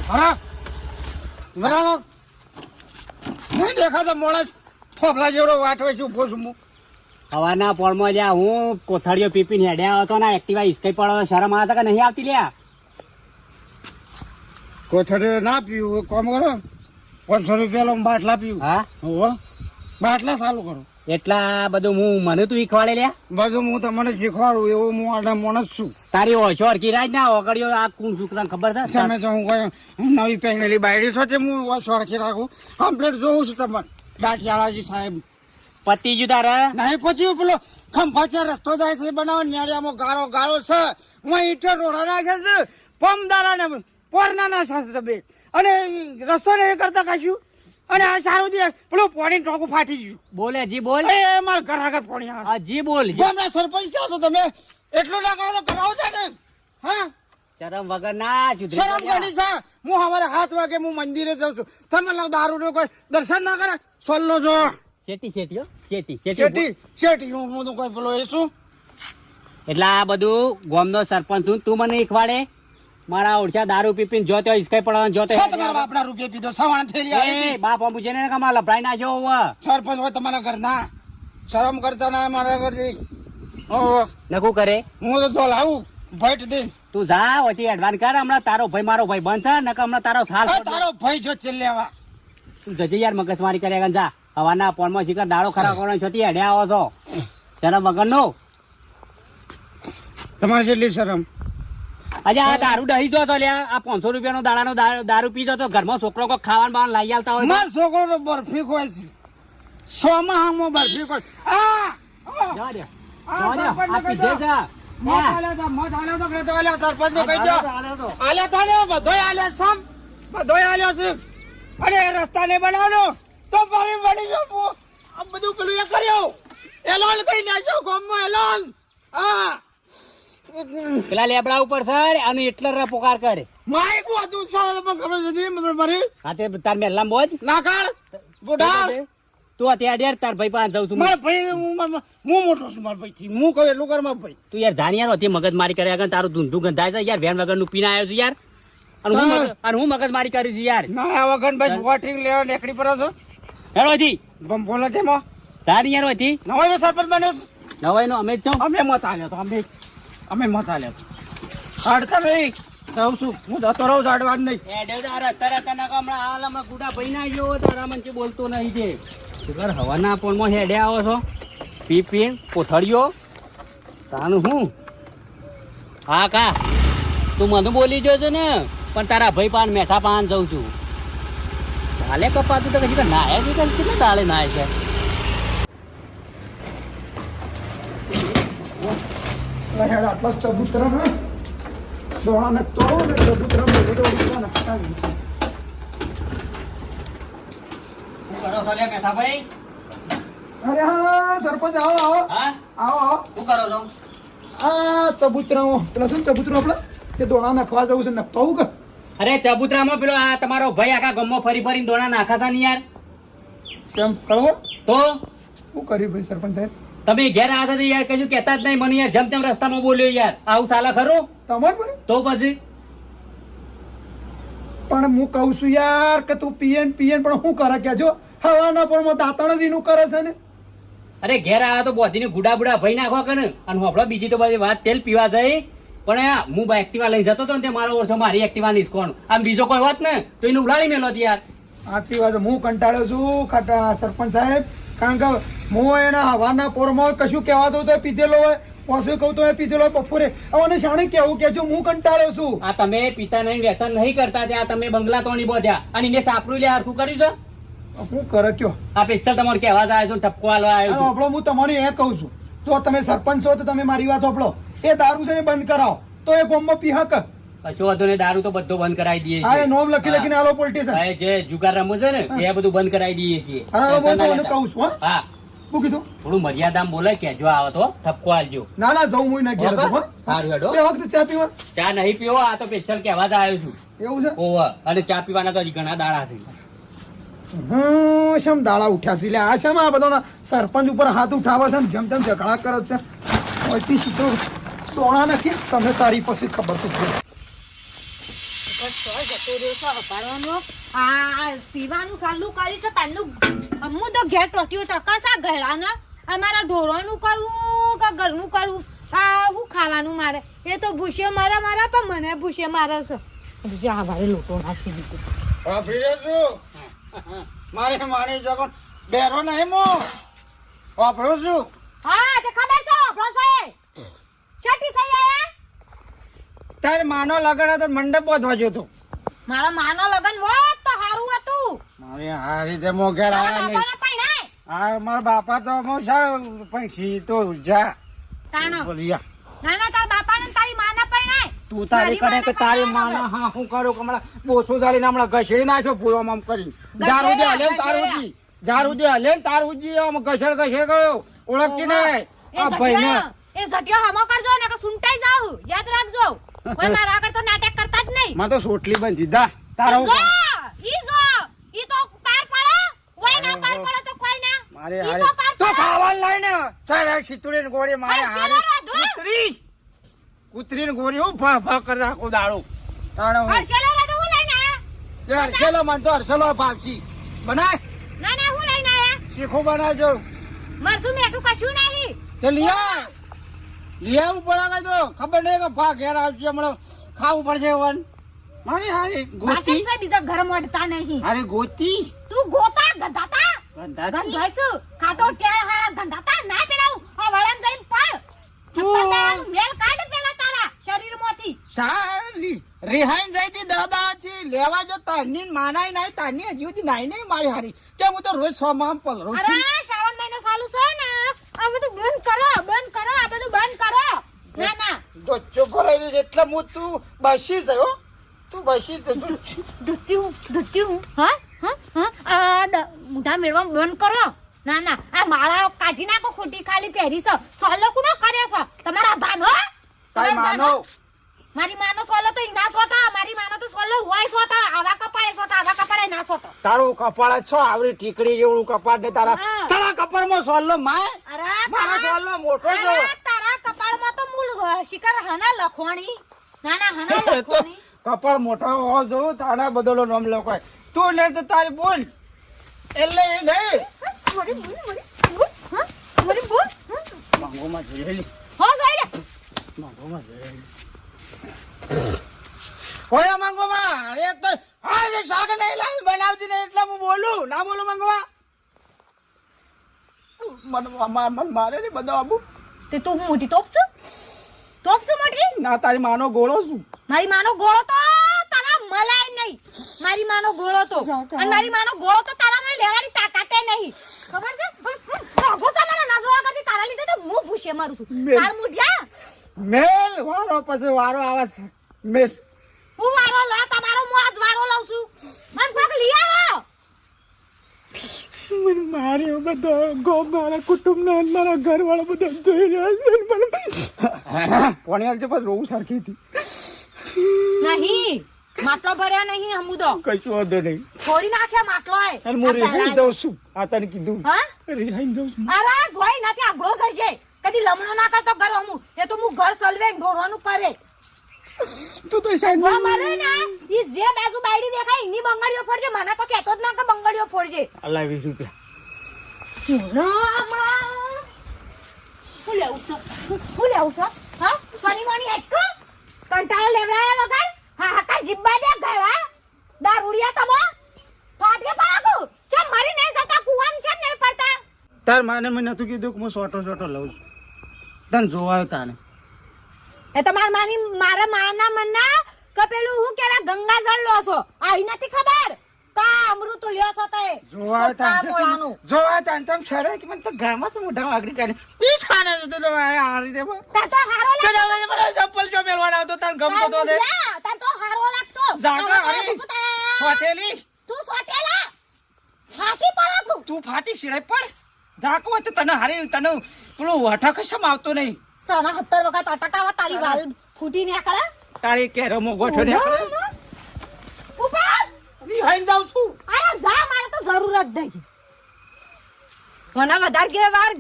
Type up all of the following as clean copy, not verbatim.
હા બરાબર નહીં દેખાતો મોડા થોભલા જેવડો વાટ હોય છું ઉભો છું હું હવાના પોળમાં જ્યાં હું કોથળીઓ પીપીને હેડ્યા હતો ને એક્ટિવા હિસકાઈ પડો શરમ આવે કે નહીં આવતી લ્યા કોથળે ના પીવું કામ કરો 500 રૂપિયા બાટલા પીવું હા હોવા બાટલા ચાલુ કરો એટલા બધું મને તું શીખવાડે લ્યા બધું હું તમને શીખવાડું એવો હું આડા માણસ છું તારી ઓછો અરકી રાજ ના ઓગળ્યો આ કોણ શું તને ખબર છે તમે તો હું કોઈ નવી પહેરેલી બાયડી છો તે હું ઓછો અરખી રાખું કમ્પ્લેટ જોઉં છું તમને દાંતિયાળાજી સાહેબ પતિ જુ તારે નહીં પછી પેલો ખંભાચા રસ્તો જાય છે બનાવો ન્યાળિયામાં ગાળો છે હું ઈટો રોડા નાખે છે પમદારા ને પોરના ના સાથે તમે અને રસ્તો ને એ કરતા કાશ્યું અને આ સારું દે પેલું પાણી ટોકું ફાટી ગયું બોલે જી બોલ એ મારા ઘર આગળ પાણી આવે હા જી બોલ ગામના સરપંચ છો તમે એટલું ના કરો તો કરાવો છે ને હા શરમ વગર ના સુધરી શરમ કાઢી છે હું સવારે 7 વાગે હું મંદિરે જાઉં છું તમે લાવ દારૂ નો કોઈ દર્શન ના કરે સોલનો જો શેટી હું તો કોઈ પેલો એ શું એટલે આ બધું ગામનો સરપંચ છું તું મને શીખવાડે મારા ઓળખા દારૂ પીપીને જોતો હિસકાઈ પડવાનો જોતો તમારા બાપના રૂપિયા પીધો સવાણ થેલી આવી બાપ અંબુ જેને કમા લફડાઈ નાખ્યો હવે સરપંચ હોય તમારા ઘરના શરમ કરતા ના મારા ઘરથી નકું કરે હું તો લાવું ભેટ દે તું જા ઓછી એડવાન્સ કર હમણાં તારો ભાઈ મારો ભાઈ બનશે નકર હમણાં તારો સાલ તારો ભાઈ જો ચેલ લેવા તું જજે યાર મગજમારી કર્યા જા હવાના પોનમાં શીખર દાડો ખરાબ કરવાનો છતી હેડ્યા આવો છો શરમ વગર નો તમારે જેટલી શરમ આજે આ દારૂ દહી જો તો લ્યા આ 500 રૂપિયાનો દાડાનો દારૂ પીધો તો ઘરમાં છોકરો કોઈ ખાવાનું બાવાનું લઈ આવતા હોય મારો છોકરો તો બરફી ખોય છે 100 માં હામો બરફી ખોય જા દે આ પીધે જા રસ્તા ને બનાવવાનો તો ફરી વળી ગયો બધું પેલું એ કર્યો એલોન કરી નાખ્યો ગામમાં એલોન હા પેલા લેબડા ઉપર સર અને એટલે પોકાર કરે માઈક વાતું છો ખબર નથી મારી હાથે તાર મેલ્લામ બોજ ના કર બુઢા તું અત્યારે તાર ભાઈ પાસે જાઉં છું મારા ભાઈ હું મોટો છું મારા ભાઈ થી હું કહું એટલું કર મારા ભાઈ તું યાર જાણ યાર હતી મગજ મારી કરે આગળ તારું ધૂંધું ગંધાય છે યાર વેન વગર નું પીને આવ્યો છું યાર અને હું મગજ મારી કરી છું યાર ના આવા ગણ ભાઈ વોટિંગ લેવા નેકડી પર છો હેડો હતી બોલો તેમાં તારી યાર હતી નવાઈ નો સરપંચ બન્યો નવાઈ નો અમે જ છો અમે મત આલ્યો તો અમે મત આલ્યો હાડતા નહીં કહું છું હું જતો રહું જાડવા જ નહીં હમણાં હાલમાં ગુડા ભાઈ ના ગયો તારા મને બોલતો નહીં છે હવાના પોળમાં હેડે આવો છો પી કોથળીઓ તાનું હું હા કા તું મને બોલી જોજો ને પણ તારા ભાઈ પાન મેઠા પાન જઉં છું હાલે કપાતું તો કશું નાયા છે કેટલા તાળે નાય છે આટલા ચબૂતરા દોણા ને તો ચબૂતરા બધું કરો છો લે મેઠા ભાઈ અરે હા સરપંચ આવો આવો હા આવો આવો શું કરો છો આ ચબૂતરા પેલા શું ચબૂતરું આપણે તે દોણા નાખવા જવું છે નખતો આવું કે અરે ચબુતરામાં પેલો આ તમારો ભાઈ આખા ગામમાં ફરી ફરીને દોણા નાખા હતા ને યાર કેમ કરવો તો શું કર્યું ભાઈ સરપંચ સાહેબ તમે ઘેર આવ્યા હતા યાર કશું કહેતા જ નહીં મને યાર જેમ તેમ રસ્તામાં બોલ્યો યાર આવું સાલા ખરું તમાર પર તો પછી પણ હું કહું છું યાર કે તું પીએન પણ શું કરે કે જો હવાના પણ દાંતણ જ એનું કરે છે ને અરે ઘેર આવ્યા તો બોધીને ગુડા બુડા ભાઈ નાખવા કરે અને હોપડો બીજી તો બધી વાત તેલ પીવા જાય પણ હું એક્ટિવા લઈને જતો હતો ને તે મારો ઓળખો મારી એક્ટિવા નિષ્કોણ આમ બીજો કોઈ વાત ને તો એને ઉલાડી મેલો યાર સાચી વાત હું કંટાળ્યો છું સરપંચ સાહેબ કારણ કે હું એના હવાના પોરમાં કશું કહેવાતો તો પીધેલો હોય પાછું કહું તો એ પીધેલો હોય બપોરે હવે શાણે કેવું કે હું કંટાળ્યો છું આ તમે પિતા નહીં વ્યસન નહીં કરતા ત્યાં તમે બંગલા તોડી બોધ્યા અને એને સાપરું લે હરખું કરી દો શું કરે કયો આ પિક્ચર તમારે કહેવા આવ્યો છું ટપકો હાલવા આવ્યો આપણો હું તમારે એ કહું છું તો તમે સરપંચ છો તો તમે મારી વાત આપણો એ દારૂ છે બંધ કરાવો તો એ ગોમમાં પી હક કશો વાંધો નહીં દારૂ તો બધો બંધ કરાવી દઈએ હા એ નોમ લખીને આલો પોલિટિશિયન જે જુગાર રમો છે ને એ બધું બંધ કરાવી દઈએ છીએ કહું છું હા શું કીધું થોડું મર્યાદામાં બોલે કે જો આવે તો ઠપકો હાલજો ના ના જવું હું ના ઘેર સારું હેડો એ વખતે ચા પીવા ચા નહીં પીવો આ તો સ્પેશિયલ કહેવા જ આવ્યો છું એવું છે ઓવર અને ચા પીવાના તો હજી ઘણા દાડા છે શમ દાડા ઉઠ્યા છે આ શમ આ બધા સરપંચ ઉપર હાથ ઉઠાવે છે જેમ તેમ ઝઘડા કરે છે ઓયથી સીધો દોણા નથી તમે તારી પછી ખબર તો તો જતો રહ્યો છે અપાડવાનો આ પીવાનું ચાલુ કરી છે તાનું અમુ તો ઘેર ટોટીઓ ટકા સા ગળાના અમારા ઢોરોનું કરવું કે ઘરનું કરવું આ હું ખાવાનું મારે એ તો ભૂસે મારા પણ મને ભૂસે મારે છે જા ભાઈ લોકો નાખી દીધું વાપરી છું મારે મારી જગન બેરો નહીં મો વાપરું છું હા તે ખબર છે આપણો છે છઠ્ઠી સહી આયા તારે માનો લગન હતો મંડપ બાંધવા ગયો તો મારા માનો લગન હોત તો હારું હતું મારે આ રીતે મો ઘેર આવ્યા નહીં બાપાને પૈણાય આ મારા બાપા તો મો સારું પૈસી તો જા તાણો બોલિયા નાના તાર બાપાને ને તારી માને પૈણાય તું તારી કરે કે તારી માના હા હું કરું કે હમણાં બોછું ધારીને હમણાં ઘસેડી નાખ્યો પૂરો આમ કરીને દારૂ દે હલે તારુજી દારૂ દે હલે તારુજી આમ ઘસેડ ગયો ઓળખતી નહીં આ ભાઈ ને એ ઝટિયો હમો કરજો ને કે સુંટાઈ જાવ યાદ રાખજો કોઈ મારા આગળ તો નાટક કરતા જ નહીં માં તો સોટલી બંધ દીધા તારો ઈ તો પાર પડે કોઈ ના પાર પડે તો કોઈ ના મારે ઈ હારે તો પાર તો પડે. ખાવાનું લઈને ચાલ એક સિતુડી ને ગોળી મારે અરે હારે શેલો રાધો. કૂતરી ને ગોળી હું ભા ભા કરી રાખો દાડો તાણો હર્ષેલો રાધો હું લઈને આયા તે હરસેલો મન તો હરસેલો ભાવજી બનાય ના ના હું લઈને આયા શીખો બનાવજો મરસું મેઠું કશું નહીં તે લિયા ઉપર આગળ તો ખબર નહીં કે ભા ઘેર આવશે હમણાં ખાવું પડશે વન મારી હારી ગોતી ભાષણ છે બીજા ઘર મોડતા નહીં હારી ગોતી તું ગોતા ગંધાતા ગંધાતી ગંધાઈશું કાટો ટેળ હા ગંધાતા ના પેલાવું આ વળામ જઈને પડ તું- તારાનું મેલ કાઢ પેલા તારા શરીરમાંથી સારી રિહાઈન જઈતી દાદા છે લેવા જો તારની માનાય નાય તારની હજી સુધી નાય નહીં મારી હારી કે હું તો રોજ 6 માં પલરો અરે શ્રાવણ મહિનો ચાલુ છે ને આ બધું બંધ કરો આ બધું બંધ કરો ના ના દોચ્ચો ભરાઈ છે એટલે હું તું બસી જયો તું બસી જજો ધુતી હું હા આ મોઢા મેળવા બંધ કરો ના ના આ માળા કાઢી નાખો ખોટી ખાલી પહેરી છે સોલો કુનો કરે છે તમારા ભાન હો તારી માનો મારી માનો સોલો તો ના સોટા મારી માનો તો સોલો હોય સોટા આવા કપાળે ના સોટા તારું કપાળ છો આવડી ઠીકડી જેવડું કપાળ ને તારા હા. તારા કપાળમાં સોલ્લો માય અરે મારા સોલ્લો મોટો જો તારા કપાળમાં તો મૂળ શિકાર હના લખવાણી ના હના તો લખવાણી કપાળ મોટો હોવો જો તારા બદલો નામ લખાય તું લે તો તારી બોલ એટલે એ લે મોરી બોલ માંગોમાં જઈ હો ગઈ રે માંગોમાં જઈ કોઈ માંગોમાં અરે તો હા શાક નહીં લાવી બનાવતી નહીં એટલે હું બોલું ના બોલું માંગવા મન મારે ને બધા આબુ તે તું મોટી તોપ છે મોટી ના તારી માનો ગોળો છું મારી માનો ગોળો તો તારા મલાય નહીં મારી માનો ગોળો તો અને મારી માનો ગોળો તો તારા માં લેવાની તાકાતે નહીં ખબર છે ભાગો તમારો નજરો કરતી તારા લીધે તો હું ભૂસે મારું છું મેલ. તાર મુઢિયા મેલ વારો પછી વારો આવે છે મેલ હું વારો લા તમારો હું આજ વારો લઉં છું મન કોક લઈ આવો મને મારે બધા ગો મારા કુટુંબના મારા ઘરવાળા બધા જોઈ રહ્યા છે મને પોણિયાલ છે પણ રોવું સરખી હતી નહીં માટલો ભર્યા નહીં હમુદો કશું વાંધો નહીં છોડી નાખ્યા માટલો અને હું રિહાઈ જાઉં છું આ તને કીધું હા રિહાઈ જાઉં છું અરે જોઈ નથી આબળો થશે કદી લમણો ના કરતો ઘર હમું એ તો હું ઘર સલવે ઢોરવાનું કરે તું તો સાઈડ જો મારે ને ઈ જે બાજુ બાયડી દેખાય ઈની બંગડીઓ ફોડજે મને તો કહેતો જ ના કે બંગડીઓ ફોડજે અલા 20 રૂપિયા હું લેવું છું હા સોની મોની હેટકો કંટાળો લેવડાયા વગર હા હકા જીબ્બા દે ગળા દારૂડિયા તમો ફાટકે પાડો છે મરી નહીં જતા કુવાન છે નહીં પડતા તાર માને મેં નતું કીધું કે હું સોટો લઉં છું તને જોવાયો તાને એ તમાર માની મારા માના મનના કે પેલું હું કેવા ગંગાજળ લો છો આઈ નથી ખબર કા અમૃત લ્યો છો તે જોવાયો તાને મોળાનું જોવાયો તાને તમ શરમ કે મને તો ગામમાં શું મોઢા વાગડી કાઢે પીસ ખાને તો તો આ રીતે બસ તાર તો હારો તો લાગતો જાવ મને ચપ્પલ જો મેલવાના આવતો તને ગમતો તો દે તાર તો હારો લાગતો જાગા હવે હરી તો તું ફાટેલી તું સોટેલા હાથી પડાતું તું ફાટી સિરાય પર જાકો તો તને હારી તને પેલો વઠા કશમ આવતો નહીં તને 70 વખત અટકાવા તારી વાલ ફૂટી નીકળે તારી કેરમો ગોઠો ને ઉપર રિહાઈ જાઉં છું અરે જા મારે તો જરૂર જ નહીં મને વધારે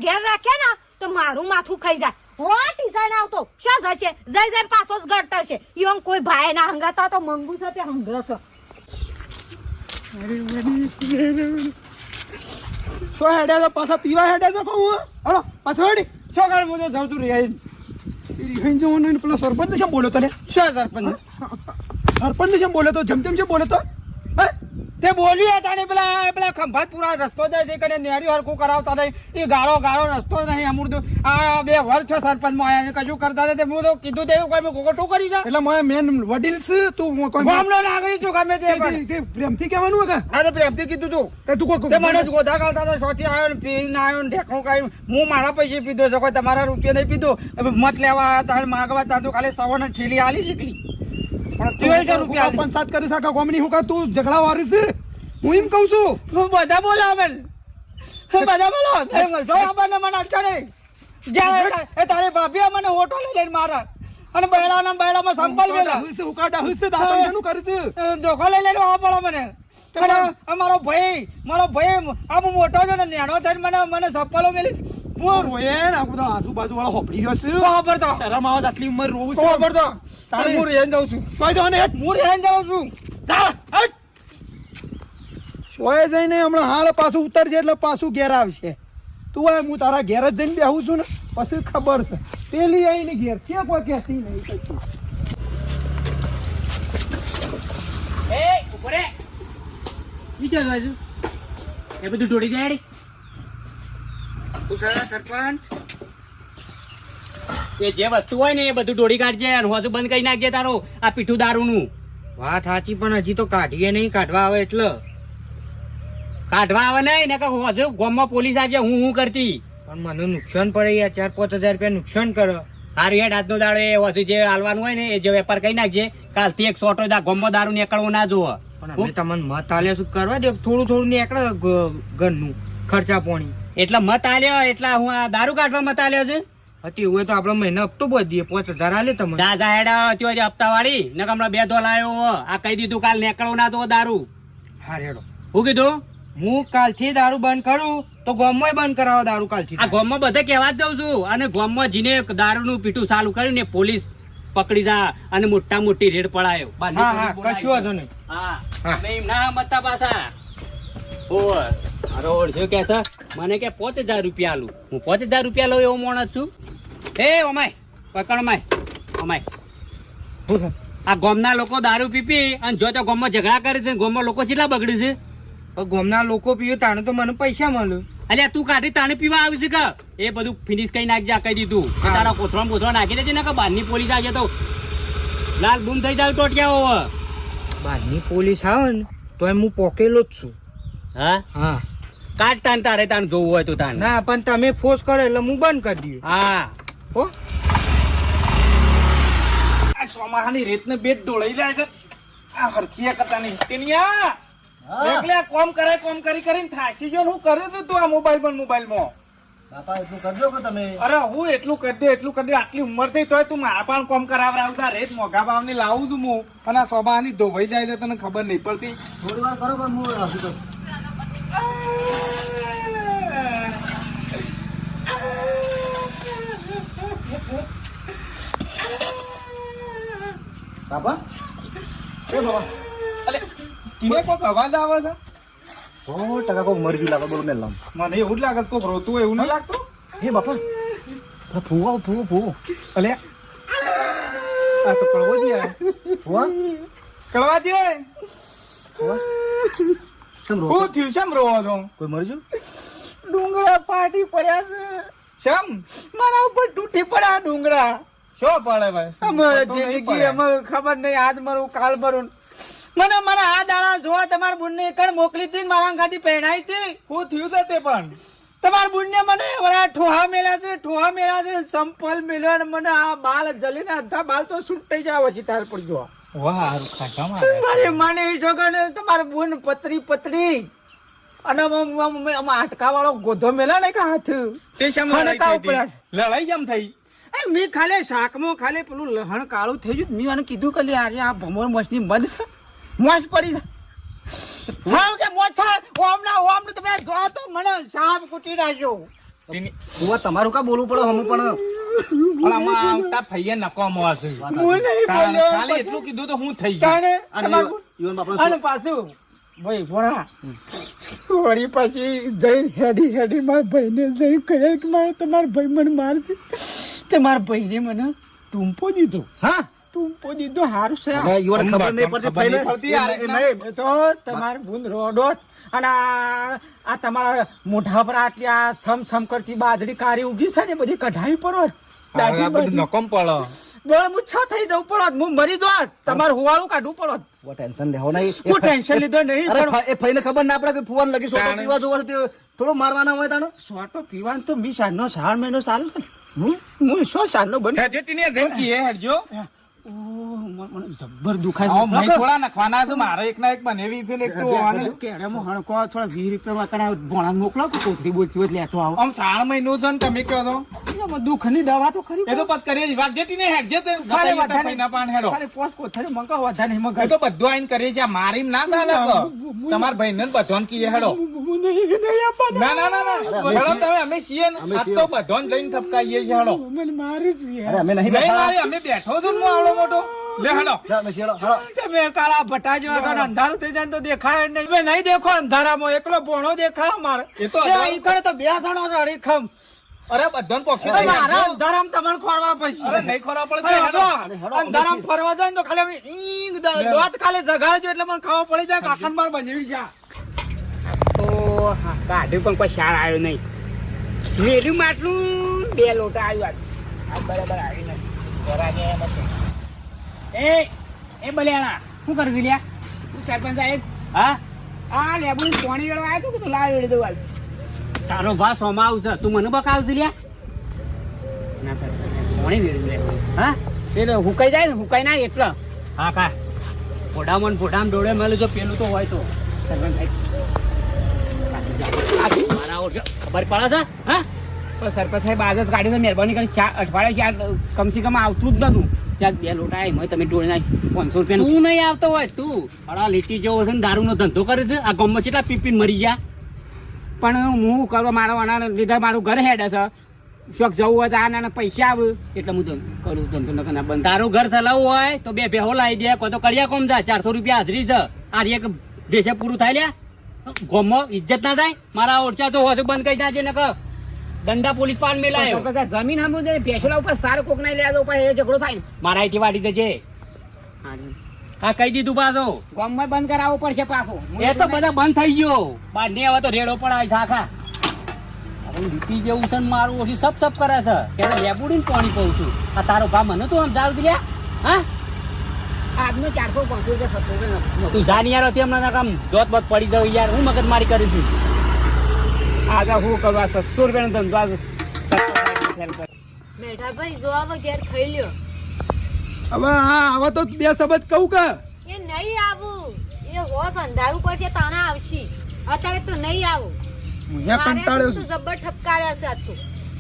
ઘેર રાખે ને તો મારું માથું ખાઈ જાય હો ટીસા ના આવતો શું જશે જઈ પાછો જ ગળતર છે ઈવન કોઈ ભાઈ ના હંગાતા તો મંગુ છે તે હંગરો છે શું હેડ્યા તો પાછા પીવા હેડ્યા તો કહું હલો પાછો હેડી શું કર હું તો જાઉં છું રિહાઈ રિહાઈ જવાનું ને પેલો સરપંચ છે બોલ્યો તને શું સરપંચ સરપંચ છે બોલ્યો તો જેમ છે બોલ્યો તો હે તે બોલ્યું હતા ને પેલા ખંભાત પૂરા રસ્તો જાય છે કે નેરી હરખું કરાવતા નહીં એ ગાળો રસ્તો નહીં અમૂર્ત આ 2 વર્ષ છે સરપંચમાં આયા ને કશું કરતા હતા તે હું તો કીધું તે એવું કોઈ ખોટું કરી છે એટલે મેન વડીલ છે તું કોઈ ગામનો નાગરિક છું ગમે તે પણ. તે પ્રેમથી કહેવાનું હતા હા તો પ્રેમથી કીધું તું તે તું કોઈ તે મને જ ગોધા ગાળતા હતા સોથી આવ્યો ને પીને આવ્યો ને ઢેકણું કાઢ્યું હું મારા પૈસે પીધો છે કોઈ તમારા રૂપિયા નહીં પીધો હવે મત લેવા આવ્યા હતા માગવા હતા તો ખાલી સવારના ઠેલી આલી શીખલી પણ તું એ રૂપિયા આલી. પંચાયત કરી શકે કોમની હું કા તું ઝઘડા વારી છે હું એમ કહું છું હું બધા બોલાવે બધા બોલાવે જો આપણને મને અડચણે જ્યારે એ તારી ભાભીએ મને હોટો લઈ લઈને મારા અને બૈડામાં સંપલ વેલા હુસે ઉકાડા હુસે દાતણ શેનું કરે છે ધોકો લઈ લઈને આવવા પડે મને અને મારો ભાઈ આ હું મોટો છે ને નેનો થઈને મને સંપલો મેલી હું રોયન આ બધા આજુબાજુ વાળા હોપડી રહ્યો છે ખબર તો શરમ આવે તો આટલી ઉંમર રોવું છે ખબર તો હું રેન જાઉં છું કોઈ જવાને હેટ હું રેન જાઉં છું જા હટ સોય જઈને હમણાં હાલ પાછું ઉતરશે એટલે પાછું ઘેર આવશે તું આ હું તારા ઘેર જ જઈને બેહું છું ને પછી ખબર છે પેલી આવીને ઘેર ત્યાં કોઈ કહેતી નહીં કશું. એ ઉપર એ વિચાર બાજુ એ બધું દોડી જાય સરપંચ એ જે વસ્તુ હોય ને એ બધું દોડી કાઢજે અને હોજુ બંધ કરી નાખજે તારો આ પીઠું દારૂનું વાત સાચી પણ હજી તો કાઢીએ નહીં કાઢવા આવે એટલે કાઢવા આવે નહીં ને કે હોજુ ગામમાં પોલીસ આજે હું કરતી પણ મને નુકસાન પડે યાર 4-5 હજાર રૂપિયા નુકસાન કરે હારું હેડ આજનો દાડો એ હોજુ જે હાલવાનું હોય ને એ જે વેપાર કરી નાખજે કાલથી એક સોટો ગામમાં દારૂ નીકળવું ના જોવે પણ અમે તમને મત આલ્યા શું કરવા દે થોડું નીકળે ઘરનું ખર્ચા પાણી એટલે મત આલ્યો એટલે હું આ દારૂ કાઢવા મત આલ્યો છે હતી એવું તો આપડે મહિને હપ્તો બધીએ 5000 આલે તમને જા જા હેડ ત્યો જે હપ્તા વાળી ને હમણાં 2 ધોલ આવ્યો આ કહી દીધું કાલ નીકળવું ના તો દારૂ હા રેડો હું કીધું હું કાલથી દારૂ બંધ કરું તો ગામમાં બંધ કરાવો દારૂ કાલથી આ ગામમાં બધે કહેવા જ જાઉં છું અને ગામમાં જીને દારૂનું પીઠું ચાલુ કર્યું ને પોલીસ પકડી જા અને મોટી રેડ પડાયો બહારની હા પોલીસ કશું વાંધો નહીં હા હા. અમે એમ ના મતતા પાછા ઓય અરે ઓળખ્યો કે છે મને કે 5000 રૂપિયા આલું હું 5000 રૂપિયા લઉં એવો માણસ છું એ ઓમાય પકડ ઓમાય આ ગામના લોકો દારૂ પીપી અને જો તો ગામમાં ઝઘડા કરે છે ગામમાં લોકો કેટલા બગડે છે પણ ગામના લોકો પીવે તાણે તો મને પૈસા મળે અલ્યા તું કાઢી તાણે પીવા આવી છે કે એ બધું ફિનિશ કરી નાખજે કહી દીધું હા. તારા કોથળા નાખી દેજે ને કે બહારની પોલીસ આવશે તો લાલ બૂમ થઈ જાવ ટોટિયા હવે બહારની પોલીસ આવે ને તો એમ હું પોકેલો જ છું હા હા કાઢ તારે જોવું હોય તો તાને ના પણ તમે ફોર્સ કરો એટલે હું બંધ કરી દઉં હા હો આ સોમાહાની રેતને બેટ ડોળાઈ જાય છે આ હરખિયા કરતા નહીં તેનિયા એકલે આ કોમ કરીને થાકી ગયો ને હું કર્યું તું તું આ મોબાઈલમાં બાપા એટલું કરજો કે તમે અરે હું એટલું કરી દે આટલી ઉંમર થઈ તોય તું મારા પણ કોમ કરાવડાવતા રેત મોઘા ભાવની લાવું છું હું અને આ સોમાહાની ધોવાઈ જાય છે તને ખબર નહીં પડતી થોડી વાર કરો પણ હું આવશું તો બાપા એ બાબા અલે તીને કોઈક અવાજ આવે છે 100% કોઈ મરી ગયું લાગે બોલું મેલામ મને એવું જ લાગે છે કોઈક રોતું હોય એવું નહીં લાગતું હે બાપા ફૂવો અલે આ તો કળવો જ યાર ફૂવા કળવા દે કેમ રો હું થયું શેમ રોવો છો કોઈ મરી ગયું ડુંગરા પાટી પડ્યા છે શેમ મારા ઉપર તૂટી પડ્યા ડુંગરા શો પડે ભાઈ અમારે તો નહીં જિંદગી પડે. અમારે ખબર નહીં આજ મરું કાલ મરું મને મારા આ દાડા જોવા તમારા બુનને એકડ મોકલી હતી ને મારા ખાતી પહેણાઈ હતી હું થયું છે તે પણ તમારા બુનને મને વરા ઠોહા મેલ્યા છે સંપલ મેલ્યો અને મને આ બાલ જલીને અડધા બાલ તો છૂટાઈ જાય પછી તાર પડી જવા વાહ હારું ખાટામાં મારી માને એ છોકરાને તમારા બુન પતરી અને આમાં આટકા વાળો ગોધો મેલા ને કે હાથ તે શેમ ખણકા લડાઈ થઈ ઉપડ્યા હતી? લડાઈ કેમ થઈ એ મેં ખાલી શાકમાં ખાલી પેલું લહણ કાળું થઈ ગયું મેં એને કીધું કે લે આજે આ ભમર મછની બંધ છે મોસ પડી છે હા કે મોછા ઓમ તમે જો તો મને સાપ કૂટી નાખ્યો ફૂવા તમારું કા બોલવું પડે હમ પણ પણ આમાં આવતા ફઈએ નકામો હશે. હું નહીં બોલ્યો ખાલી એટલું કીધું તો હું થઈ ગયું. તાણે અને તમારું- ઈવન બાપડો અને પાછું ભાઈ ભણા વળી પછી જઈને હેડી મારા ભાઈને જઈને કહે કે મારે તમારા ભાઈ મને મારશે તે મારા ભાઈને મને ટૂંપો દીધો હા ટૂંપો દીધો હારું છે હવે ઈવન ખબર નહીં પડતી ખબર નહીં ફઈને. પડતી યાર. એ નહીં. એ તો તમારે ભૂલ રોડો અને આ તમારા મોઢા પર આટલી આ સમ કરતી બાદડી કારી ઉગી છે ને બધી કઢાવી પડો દાઢી આ બધું બાઢી. નકામ પડે. બોલ હું છ થઈ જવું પડો હું મરી જાત તમારે હુવાળું કાઢવું પડો ઓ ટેન્શન લેવો નહીં. એ હું ટેન્શન લીધો નહીં અરે પણ એ ફઈને ખબર ના પડે કે ફુવાન લગી સોટો તાણે. પીવા જોવા છે તે થોડો મારવાના હોય તાણે. સોટો પીવાનું તો મી સાંજનો 3 મહિનો ચાલુ છે ને. હું શું સાંજનો બન હેડજો ટીનિયા જઈને કીએ હેડજો. મને જબ્બર દુખાય આવો મય છે થોડા નખવાના છે મારે એક ના એક બનેવી છે ને એક તો હોવાનું. કેળામાં હણકો થોડા 20 રૂપિયા વાકડા ભોણા મોકલો કે કોથળી બોલતી હોય લેતો આવો આમ 3 મહિનો છે ને તમે કહો છો એમાં દુઃખની દવા તો ખરી એ તો બસ કરીએ છીએ. વાગજે ટીને હેડજે તે ખાલી બતાઈએ વધારે- ફઈના પાન હેડો. ખાલી પોસ કોથળી મંગાવો વધારે નહીં એ મંગાવો તો બધું આઈને કરીએ છીએ. આ મારી ના ચાલે તો. તમારા ભાઈને ને બધાને કીએ હેડો. હું નહીં આપવાનો. ના ના ના ના હેડો તમે અમે છીએ ને આ તો બધાને જઈને ઠપકાઈએ છીએ હેડો. મને મારું છે અરે અમે નહીં નહીં બેઠા. મારી અમે બેઠો છું ને આવડો મોટો લે હેડો. જા, અમે શેડો, હેડો. તમે કાળા ભટ્ટા જેવા કાળા અંધારું થઈ જાય ને તો દેખાય જ નહીં મેં નહીં દેખો અંધારામાં એકલો ભોણો દેખાય મારે એ તો ઈ કરે તો બે જણો છે અડીખમ અરે બધાને પોક્ષી અરે દઈ મારા હેડજો. અંધારામાં તમને ખોરવા અરે પડશે નહીં ખોરા પડે અરે તો હેડો. હેડો. અંધારામાં ફરવા જાય ને તો ખાલી અમે ઈંગ દોત ખાલી જગાડજો એટલે મને ખાવા પડી જાય કાકણ માર બનેવી જા તો કાઢ્યું પણ કોઈ શાળ આવ્યો નહીં મેલ્યું માટલું 2 લોટા આવ્યું આ બરાબર આવ્યું નથી એ બલિયાણા શું કરું છું લ્યા તું સરપંચ સાહેબ હા આ લેબુ પાણી વેળવા આવ્યો કે તું લાવ વેળી દઉં હાલ તારો ભા સોમાં આવશે તું મને બકાવશે લ્યા ના સરપંચ પાણી વેળી લે હા એટલે હુકાઈ જાય ને હુકાઈ ના એટલે હા કા ફોડામાં ડોળે મેલું જો પેલું તો હોય તો સરપંચ સાહેબ મારા ઓળખ ખબર પડે છે હા પણ સરપંચ સાહેબ આજ જ કાઢ્યું તો મહેરબાની કરી અઠવાડિયે કમસે કમ આવતું જ નતું ત્યાં 2 લોટા આવી હોય તમે ડોળી નાખી 500 રૂપિયા તું નહીં આવતો હોય તું અડા લીટી જેવો છે ને દારૂનો ધંધો કરે છે આ ગામમાં કેટલા પીપીને મરી ગયા પણ હું કરવા મારા વાના લીધા મારું ઘર હેડે છે શોખ જવું હોય તો આ નાના પૈસા આવે એટલે હું કરું ધંધો ન કરના બંધ તારું ઘર ચલાવવું હોય તો 2 ભેહો લાવી દે કોઈ તો કડિયા કોમ જા 400 રૂપિયા હાજરી છે આ એક દેશે પૂરું થાય લ્યા ગામમાં ઇજ્જત ના થાય મારા ઓરચા તો હોય બંધ કરી નાખજે ને કહો દંડા પોલીસ પાન મેલાયો જમીન સાંભળું દે પેશોલા ઉપર સારો કોક નહીં લેવા દો પછી એ ઝઘડો થાય ને મારા અહીંથી વાડી દેજે હા કહી દીધું પાછો ગામમાં બંધ કરાવવો પડશે પાછો એ તો બધા બંધ થઈ ગયો બાર ને હવે તો રેડો પડાય ખાખા લીટી જેવું છે ને મારું ઓછી સપ કરે છે ત્યારે લેબુડીને પાણી પઉં છું આ તારો ભા મને તું આમ જાવ દિલ્યા હા આજનો 400 500 રૂપિયા 600 રૂપિયા તું જાની યાર હતી હમણાં કામ જોત બત પડી દઉં યાર હું મગજ મારી કરી છું આજે હું કરવા 600 રૂપિયાનો ધંધો આજ 700 મેઠા ભાઈ જો આવો ઘેર ખાઈ લ્યો હવે હા હવે તો બે શબ્દ કહું કે એ નહીં આવું એ હોશ અંધારું પડશે તાણા આવશે અત્યારે તો નહીં આવું હું મારે કંટાળ્યો શું જબ્બર ઠપકાર્યા છે આ તો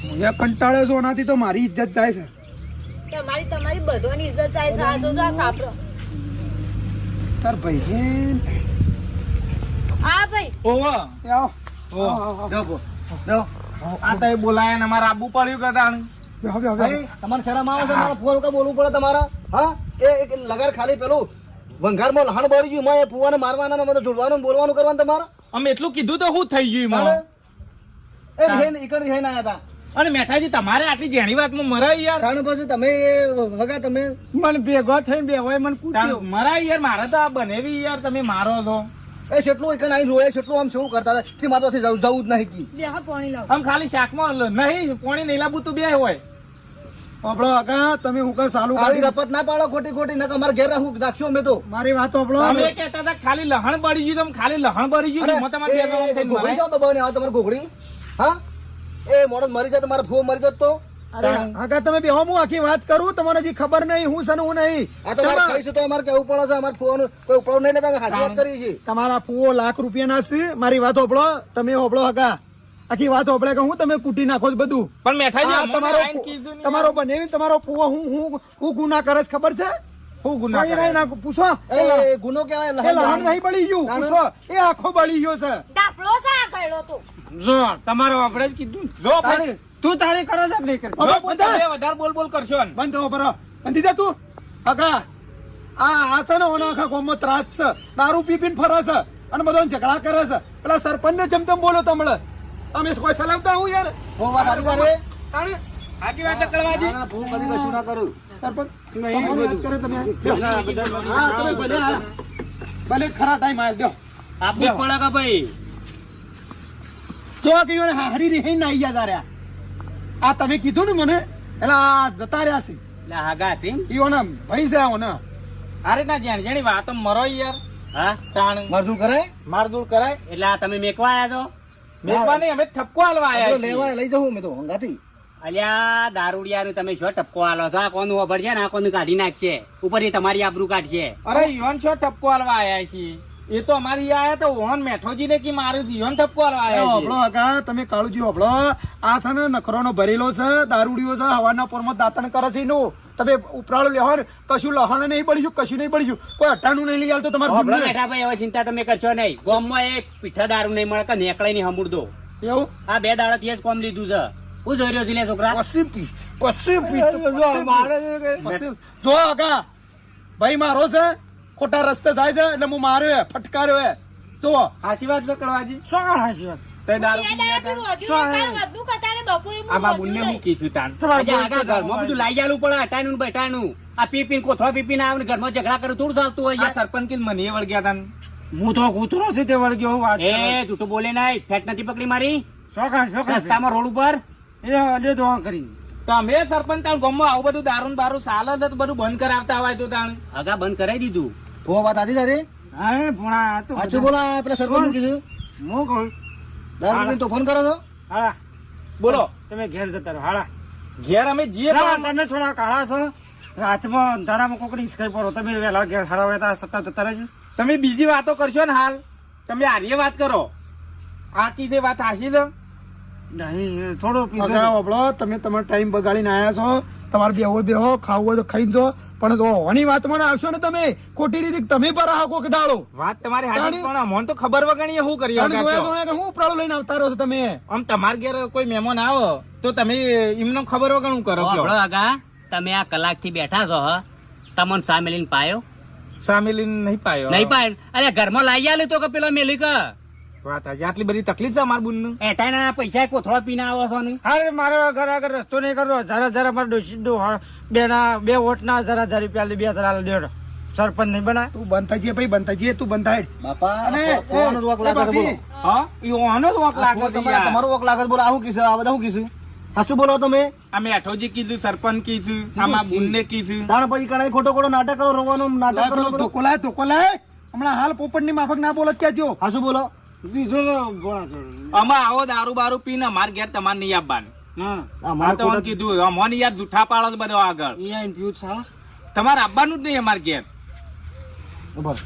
હું કંટાળ્યો છું એનાથી તો મારી ઇજ્જત જાય છે તમારી બધોની ઇજ્જત જાય છે આ જો આ સાપરો તાર ભાઈ આ ભાઈ ઓવો આવો ઓવો જાઓ, પો. જાઓ. આ તઈ બોલાયા ને અમારે આબુ પડ્યું કે તાણ બેહો બેહો ભાઈ, તમારે શરમ આવે છે મારા ફુવાને કાં બોલવું પડે તમારા હા એક લગાર ખાલી પેલું વંઘારમાં લહાણ બળી ગયું એમાં એ ફુવાને મારવાના ને મને જોડવાનું ને બોલવાનું કરવાનું તમારા અમે એટલું કીધું તો શું થઈ ગયું તારે? એમાં? એ રિહાઈને ઈકણ રિહાઈને આયા હતા અને મેઠાજી તમારે આટલી જેણી વાતમાં મરાય યાર કારણ પછી તમે વગા તમે મને ભેગો થઈને બે હોય મને તાણ પૂછ્યું મરાય યાર મારે તો આ બનેવી યાર તમે મારો છો એ જેટલું ઈકણ આઈ રોય જેટલું આમ શું કરતા હતા તે મારાથી જવું જ નહીં કી બેહા પાણી લાવ આમ ખાલી શાકમાં નહીં પોણી નહીં લાવવું તું બે હોય આપણો આગા તમે હું કઈ સાલું આવી કાઢી રપત ના પાડો ખોટી ખોટી નકર અમારે ઘેર રાખું રાખશું અમે તો મારી વાત આપણો અમે કહેતા હતા ખાલી લહણ બળી ગયું તમે ખાલી લહણ બળી ગયું અરે, એમાં તમારે બે ભાવ થઈને ઘોઘડી મરાય. છો તો બને આવો તમારે ઘોઘડી હા એ મોડો મરી જાય તમારા ફૂ મરી જાય તો અરે આગા તમે બેહો હું આખી વાત કરું તમને હજી ખબર નહીં હું સન હું નહીં આ તો મારે ખાઈશું તો અમારે કેવું પડે છે અમારે ફૂવાનું કોઈ ઉપડો નહીં લેતા અમે હાચી વાત કરીએ છીએ તમારા ફૂઓ ₹1,00,000 ના છે મારી વાત હોપળો તમે હોપળો આગા આખી વાત હોપળે કે હું તમે કૂટી નાખો છો બધું પણ મેઠાજી આ અમને તમારો આઈને કીધું નહીં. તમારો બનેવી તમારો ફૂવો હું ગુના કરે છે ખબર છે હું ગુના કઈ કરે? નહીં નાખું પૂછો એ ગુનો કહેવાય એ લહણ નહીં બળી ગયું પૂછો એ આખો બળી ગયો છે ડાપલો છે આ ગયડો તો જો તમારો આપણે જ કીધું જો ભાઈ તું તાળી કરો છે કે નહીં કરતી? જો પણ તમે વધારે બોલ બોલ કરશો ને. બંધ થવો બરો બંધી જા તું કાકા આ છે ને ઓનો આખા ગામમાં ત્રાસ છે દારૂ પી પીને ફરે છે અને બધો ઝઘડા કરે છે પેલા સરપંચ ને જેમ તેમ બોલો તમે અમે કોઈ સલામતા હું યાર બહુ વાત આવી તારે તાણે સાચી વાત છે કળવાજી. ના, હું કદી કશું ના કરું સરપંચ તમે વાત કરો તમે હા તમે ભલે હા ભલે ખરા ટાઈમ આવ્યો આપવું પડે કે ભાઈ જો કે યો હારી રહી ના આઈ ગયા તારે આ તમે કીધું ને મને એટલે આ જતા રહ્યા છે એટલે હાગા છે એમ? ઈઓ ને ભાઈ છે આવો ને અરે ના જાણી જાણી વાતો મરો યાર. હા તાણ મરજું કરાય મારદૂર કરાય. એટલે આ તમે મેકવા આયા છો મેકવા નહીં, અમે ઠપકો હાલવા આ તો આયા છીએ. લેવા લઈ જાઉં મેં તો હંગાથી અલ્યા દારૂડિયાનું તમે શું ટપકો આલો છો? આ કોનું ખબર છે ને આ કોનું કાઢી નાખશે ઉપરથી તમારી આબરૂ કાઢશે. અરે યોન છો ઠપકો હાલવા આયા છીએ. એ તો અમારી આયા તો ઓહન મેઠોજી ને કી મારું છે યોન ઠપકો હાલવા આયા હોભળો છીએ. આગા તમે કાળુજી હોભળો આ છે ને નખરોનો ભરેલો છે દારૂડિયો છે હવાના પોરમાં દાંતણ કરે છે એનું તમે ઉપરાળો લેવા ને કશું લહણ નહીં પડી કશું નહીં પડી કોઈ અટાણું નહીં લઈ આવતો તમારે હોભળો ગુંડને. બેઠા ભાઈ હવે ચિંતા તમે કરશો નહીં. ગામમાં એક પીઠા દારૂ નહીં મળે કે નેકળે ની હમુર દો. એવું આ 2 દાડાથી જ કોમ લીધું છે. હું જોઈ રહ્યો છું લે છોકરા. પછી જો આગા ભાઈ મારો છે ખોટા રસ્તે જાય છે એટલે હું માર્યો હે ફટકાર્યો હે જો સાચી વાત છે કળવાજી. શું હાચી વાત? તે દારૂ બે પી દાડાથી ગયા રોધ્યું ને કાલ વધુ ખાતા ને બપોરે હું આ બા રોધ્યું બુનને નહીં. હું કીધું તાણ. આજે આગા ઘરમાં બધું લાઈ જાલું પડે હટાનું ને બેઠાનું. આ પીપીને કોથળા પીપીને આવે ને ઘરમાં ઝઘડા કરે થોડું ચાલતું હોય આ યાર. સરપંચ કીધું મને એ વળગ્યા તાન. હું તો કૂતરો છે તે વળગ્યો હું વાત એ જૂઠું બોલે નહીં. ફેટ નથી પકડી મારી શોખા રસ્તામાં રોડ ઉપર. એ લે તો કરી તમે સરપંચ તાણ ગામમાં આવું બધું દારૂ ને બારૂ ચાલે છે તો બધું બંધ કરાવતા હોય તો તાણ. આગા બંધ કરાવી દીધું. બહુ વાત હતી તારી હા એ ભણા તો સાચું બોલા પેલા સરપંચ કીધું હું કહું દારૂ પીને તોફાન કરો છો હાલા બોલો તમે ઘેર જતા રહો હાલા ઘેર અમે જીએ ના, પણ તમે થોડા કાળા છો હાથમાં અંધારામાં કોકડી હિસકાઈ પડો તમે વહેલા ઘેર હરાવે સત્તા જતા રહેજો તમે બીજી વાતો કરશો ને હાલ તમે આર્ય વાત કરો. આ કીધે વાત હાસી છે. નહીં થોડું આગા પીધું હોભળો તમે તમારો ટાઈમ બગાડીને આયા છો તમારે બેહો ખાવું હોય તો ખાઈ જો પણ જો હોવાની વાતમાં ના આવશો ને તમે ખોટી રીતે તમે પર આહો કોક દાડો વાત તમારી હાજી તાણી- પણ અમને તો ખબર વગણીએ શું કરી તાણે જોયા શકો. જોયા કે હું ઉપરાળો લઈને આવતા રહો છો તમે આમ તમારા ઘેર કોઈ મહેમાન આવે તો તમે એમને ખબર વગણું કરો કયો? હોભળો આગા તમે આ કલાકથી બેઠા છો હ? તમને સામે લઈને પાયો સામેલી નહીં પાયો. નહીં પાયો અરે ઘરમાં લાઈ આલે તો કે પેલો મેલી કે વાત હાચી. આટલી બધી તકલીફ છે અમારા બુનનું. એટાના પૈસા કોથળા પીને આવો છો ને. હા મારે ઘર આગળ રસ્તો નહીં કરવો જરા મારે ડોસી બે વોટના જરા રૂપિયા 2,000 દેડો સરપંચ નહીં બનાય તું બંધ થઈ જઈએ ભાઈ બંધ થઈ જઈએ તું બંધ થાય બાપા અને કોનો વોક લાગે છે બોલો હા ઈ ઓનો જ વોક લાગે છે યાર. તમારો વોક લાગે છે બોલો આવું કીધું આ બધા શું કીધું સાચું બોલો તમે આ મેઠોજી કીધું, સરપંચ કીધું, આમાં બુનને કીધું. તાણ પછી કણાઈ ખોટો ખોટો નાટક કરો રોવાનું નાટક કરો બધું. ધોકો લાય હમણાં હાલ પોપટની માફક ના બોલત ક્યાં સાચું બોલો બીજું ભોળા છોડ આમાં આવો દારૂ બારૂ પીને અમાર ઘેર તમારે નહીં આપવાનું. હા આ આ મારે તો આમ કીધું અમને યાર જૂઠા પાડો છો બધો આગળ. એ આઈને પીવું જ સાલા તમારે આપવાનું જ નહીં અમાર ઘેર. બરોબર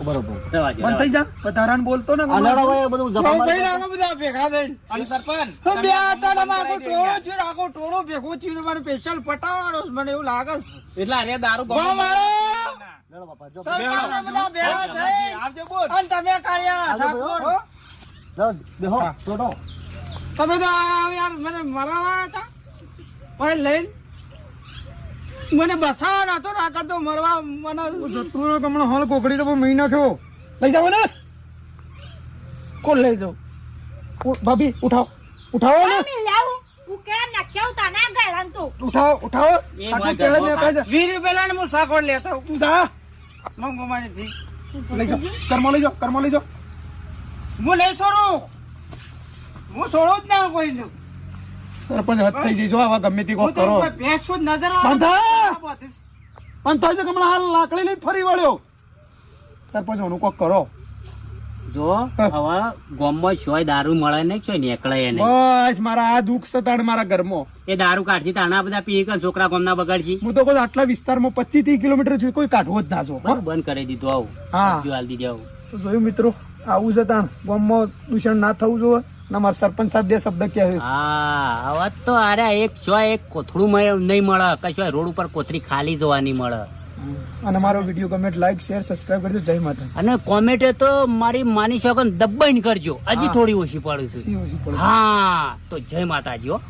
બરોબર જવા દે, બંધ થઈ જા વધારાને બોલતો ને આ લડાવા એ બધું જપા મારી ભાઈ લાગે બધા ભેગા થઈને અને સરપંચ હું બે હતા ને તમે આખો ટોળો છે આખો ટોળો ભેગો થયું છે મને સ્પેશિયલ પટાવવાનો છે મને એવું લાગે છે એટલે અરે દારૂ ગો મારો લડો બાપા જો સરપંચને બધા ભેગા થઈ આવજો બોલ. અને તમે કાળિયા ઠાકોર લડો, બેહો છોડો તમે તો આ યાર મને મરાવા હતા પણ લઈને મને બસાવાનો હતો ને આ કરતો મરવા મને શત્રુનો કમળો હાલ કોકડી તો મહી નાખ્યો લઈ જાવ ને કોણ લઈ જાઉં ભાભી ઉઠાવો ને અમે લાવું ઉકેલા નાખ્યા ઉતા ના ગળન તો ઉઠાવો એ આટલું મોય કેળે ઘરમાં મેં કહે છે. 20 રૂપિયા હું સાકોડ લેતા હું તું જા મંગો મારી લઈ જાઓ કર્મો લઈ જાઓ હું લઈ છોડું હું છોડું જ ના કોઈ સરપંચ હદ થઈ જઈશો આવા ગમે તે કોક કરો ભેંસ શું નજર બંધા! આવે પણ તોય તો કમળા હાલ લાકડી લઈને ફરી વળ્યો સરપંચ ઓનું કોક કરો જો હવે ગામમાં શોય દારૂ મળે નહીં શોય નીકળે નહીં. બસ મારા આ દુઃખ સતાડ મારા ઘરમાં એ દારૂ કાઢી તાણા બધા પી કે છોકરા ગામના બગાડશી. હું તો કોઈ આટલા વિસ્તારમાં 25-30 કિલોમીટર સુધી કોઈ કાઢવો જ ના છો બધું બંધ કરી દીધું આવું. હા. અરજીઓ આલી દીધી આવું. તો જોયું મિત્રો આવું છે તાણ ગામમાં દૂષણ ના થવું જોઈએ ને મારા સરપંચ સાહેબ 2 શબ્દ કહે છે હા હવે તો અરે એક શોય એક કોથળું નહીં મળે કઈ શોય રોડ ઉપર કોથળી ખાલી જોવા નહીં મળે. અને મારો વિડીયો ગમે લાઈક શેર સબસ્ક્રાઇબ કરજો. જય માતા. અને કોમેન્ટે તો મારી માની શકો દબાઈને કરજો, હજી થોડી ઓછી પાડું છું. સી ઓછી પડે. હા તો જય માતાજી હો.